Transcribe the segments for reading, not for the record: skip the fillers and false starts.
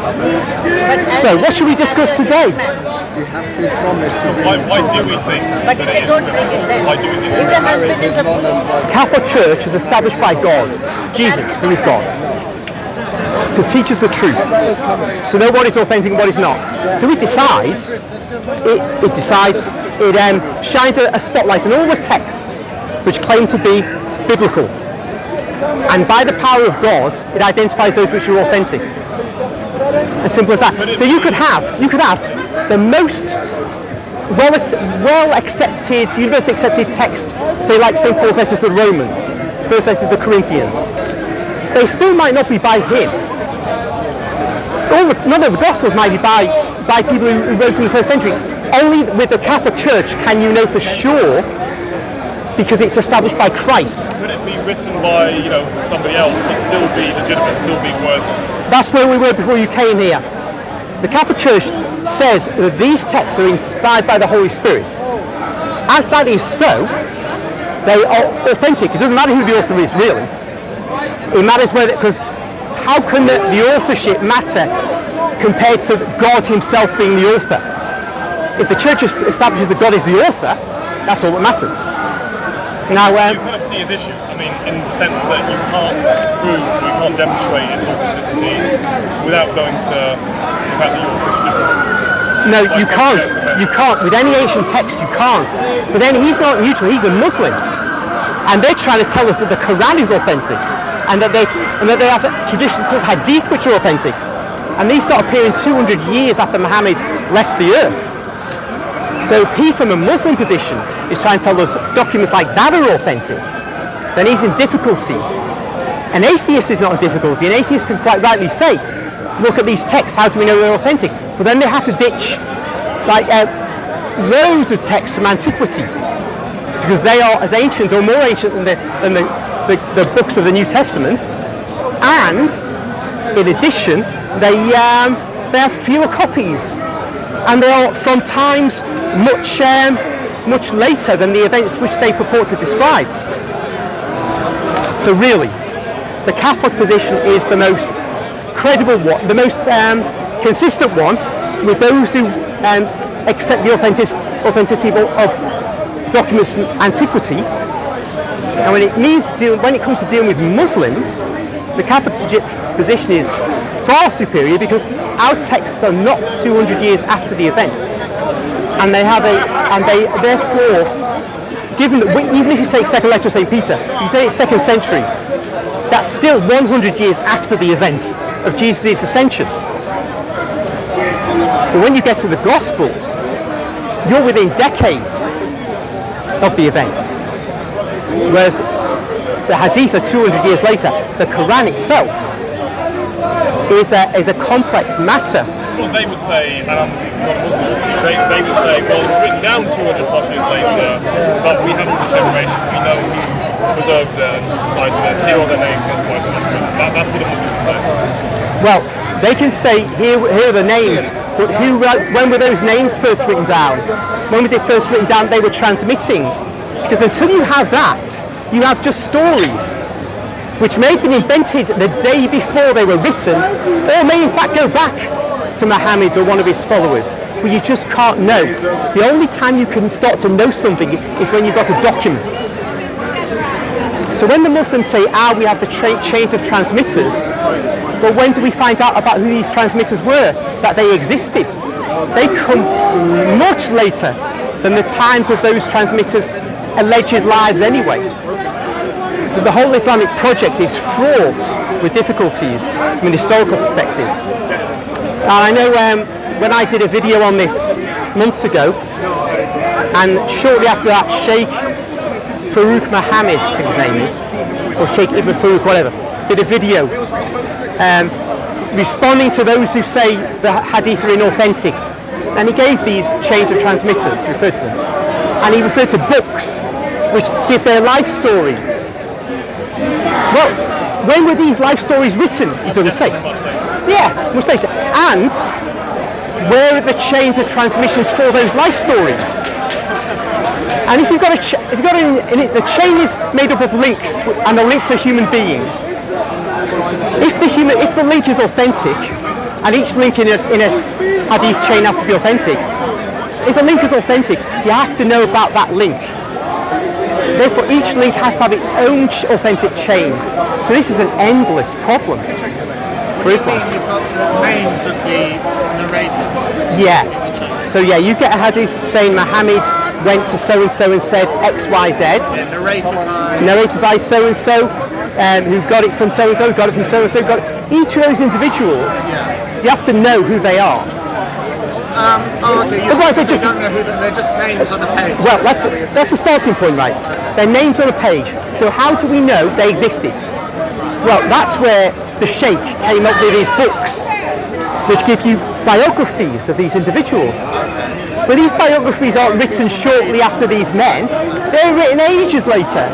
So, what should we discuss today? You have to promise to Why do we think that it is scriptural? Why do we think the marriage is not The Catholic Church is established by God, Jesus, who is God, to teach us the truth, to know what is authentic and what is not. So it decides, it shines a spotlight on all the texts which claim to be biblical. And by the power of God, it identifies those which are authentic. As simple as that. So you could have the most well accepted, universally accepted text, say like St. Paul's letters to the Romans, first letters to the Corinthians. They still might not be by him. None of the Gospels might be by people who wrote in the first century. Only with the Catholic Church can you know for sure, because it's established by Christ. Could it be written by somebody else but still be legitimate, still be worth? That's where we were before you came here. The Catholic Church says that these texts are inspired by the Holy Spirit. As that is so, they are authentic. It doesn't matter who the author is, really. It matters whether, because how can the authorship matter compared to God himself being the author? If the Church establishes that God is the author, that's all that matters. Now, you kind of see his issue. I mean, in the sense that you can't demonstrate its authenticity without going to the fact that you're a Christian. No, you can't. You can't. With any ancient text, you can't. But then he's not neutral. He's a Muslim, and they're trying to tell us that the Quran is authentic, and that they have traditions called hadith which are authentic, and these start appearing 200 years after Muhammad left the earth. So if he, from a Muslim position, is trying to tell us documents like that are authentic, then he's in difficulty. An atheist is not in difficulty. An atheist can quite rightly say, look at these texts, how do we know they're authentic? But then they have to ditch rows of texts from antiquity, because they are as ancient or more ancient than the books of the New Testament, and in addition they have fewer copies, and they are from times much later than the events which they purport to describe. So really, the Catholic position is the most credible one, the most consistent one with those who accept the authenticity of documents from antiquity. And when it comes to dealing with Muslims, the Catholic position is far superior, because our texts are not 200 years after the event, and they therefore, given that even if you take second letter of St. Peter, you say it's 2nd century, that's still 100 years after the events of Jesus' ascension. But when you get to the Gospels, you're within decades of the events, whereas the Hadith are 200 years later. The Quran itself is a complex matter. Well, they would say, and I'm not a Muslim, they would say, well, it was written down 200 plus years later, but we have all the generation, we know who preserved it and who decided it. Here are their names, that's what the Muslims would say. Well, they can say, here are the names, but when were those names first written down? When was it first written down they were transmitting? Because until you have that, you have just stories, which may have been invented the day before they were written, or may in fact go back to Muhammad or one of his followers, but you just can't know. The only time you can start to know something is when you've got a document. So when the Muslims say, we have the chains of transmitters, well, when do we find out about who these transmitters were, that they existed? They come much later than the times of those transmitters' alleged lives anyway. So the whole Islamic project is fraught with difficulties from an historical perspective. And I know when I did a video on this months ago, and shortly after that, Sheikh Farouk Mohammed, I think his name is, or Sheikh Ibn Farouk, whatever, did a video responding to those who say the hadith are inauthentic. And he gave these chains of transmitters, referred to them, and he referred to books which give their life stories. Well, when were these life stories written? It doesn't say. Yeah, much later. And where are the chains of transmissions for those life stories? And if you've got the chain is made up of links, and the links are human beings. If the link is authentic, and each link in a hadith chain has to be authentic. If a link is authentic, you have to know about that link. Therefore, each link has to have its own authentic chain. So this is an endless problem for Islam. You've got the names of the narrators. Yeah. So yeah, you get a hadith saying Muhammad went to so and said X, Y, Z. Yeah, Narrated by so and so, who got it from so and so, got it from so and so. Each of those individuals, you have to know who they are. Okay. Otherwise, They don't know who they're just names on the page. Well, that's the starting point, right? Their names on a page. So how do we know they existed? Well, that's where the Sheikh came up with his books, which give you biographies of these individuals. But these biographies aren't written shortly after these men. They're written ages later.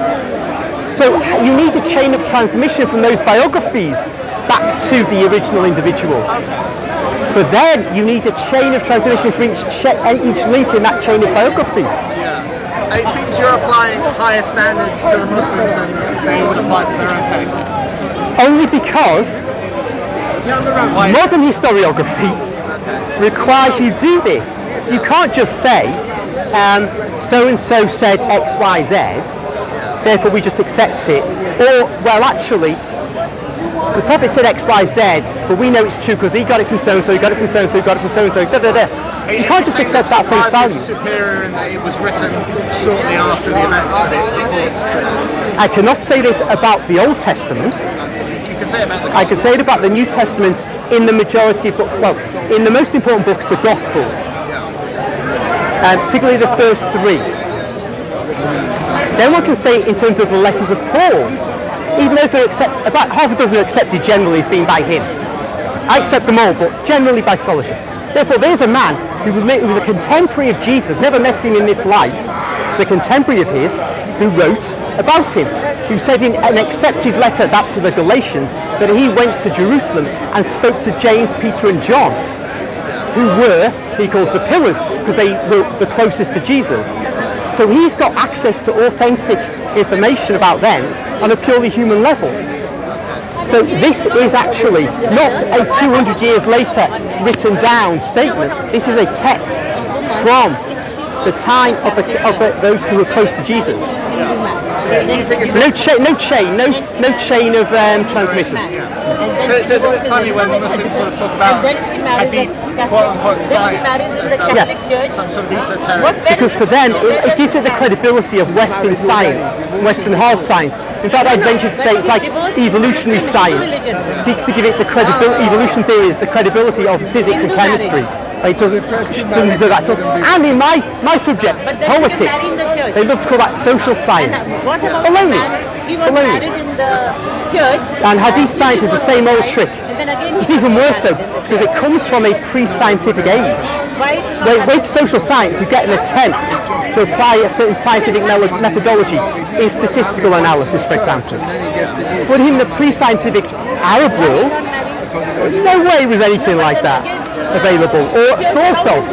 So you need a chain of transmission from those biographies back to the original individual. But then you need a chain of transmission for each link in that chain of biography. Yeah. It seems you're applying higher standards to the Muslims than they would apply to their own texts. Only because modern historiography requires you do this. You can't just say, so-and-so said X, Y, Z, therefore we just accept it. Or, well, actually, the Prophet said X, Y, Z, but we know it's true because he got it from so-and-so, he got it from so-and-so, he got it from so-and-so, da-da-da. You can't just accept that face value. Superior in that it was written shortly after the events that it reports to. I cannot say this about the Old Testament. You can say about the I can say it about the New Testament in the majority of books. Well, in the most important books, the Gospels, particularly the first three. Then one can say in terms of the letters of Paul, even those are about half a dozen are accepted generally as being by him. I accept them all, but generally by scholarship. Therefore, there's a man who was a contemporary of Jesus, never met him in this life, was a contemporary of his, who wrote about him, who said in an accepted letter back to the Galatians that he went to Jerusalem and spoke to James, Peter and John, who were, he calls the pillars, because they were the closest to Jesus. So he's got access to authentic information about them on a purely human level. So this is actually not a 200 years later written down statement. This is a text from the time of those who were close to Jesus. No chain of transmitters. So it's a bit funny when Muslims sort of talk about hadiths, quote-unquote science, as though it's some sort of esoteric. Because for them, it gives it the credibility of Western science, Western hard science. In fact, I'd venture to say it's like evolutionary science. It seeks to give it the credibility, evolution theory is the credibility of physics and chemistry. It doesn't deserve that at all. And in my subject, politics, they love to call that social science. Baloney. And hadith science is the same old trick. It's even worse so, because it comes from a pre-scientific age. With social science, you get an attempt to apply a certain scientific methodology in statistical analysis, for example. But in the pre-scientific Arab world, no way was anything like that available or thought of.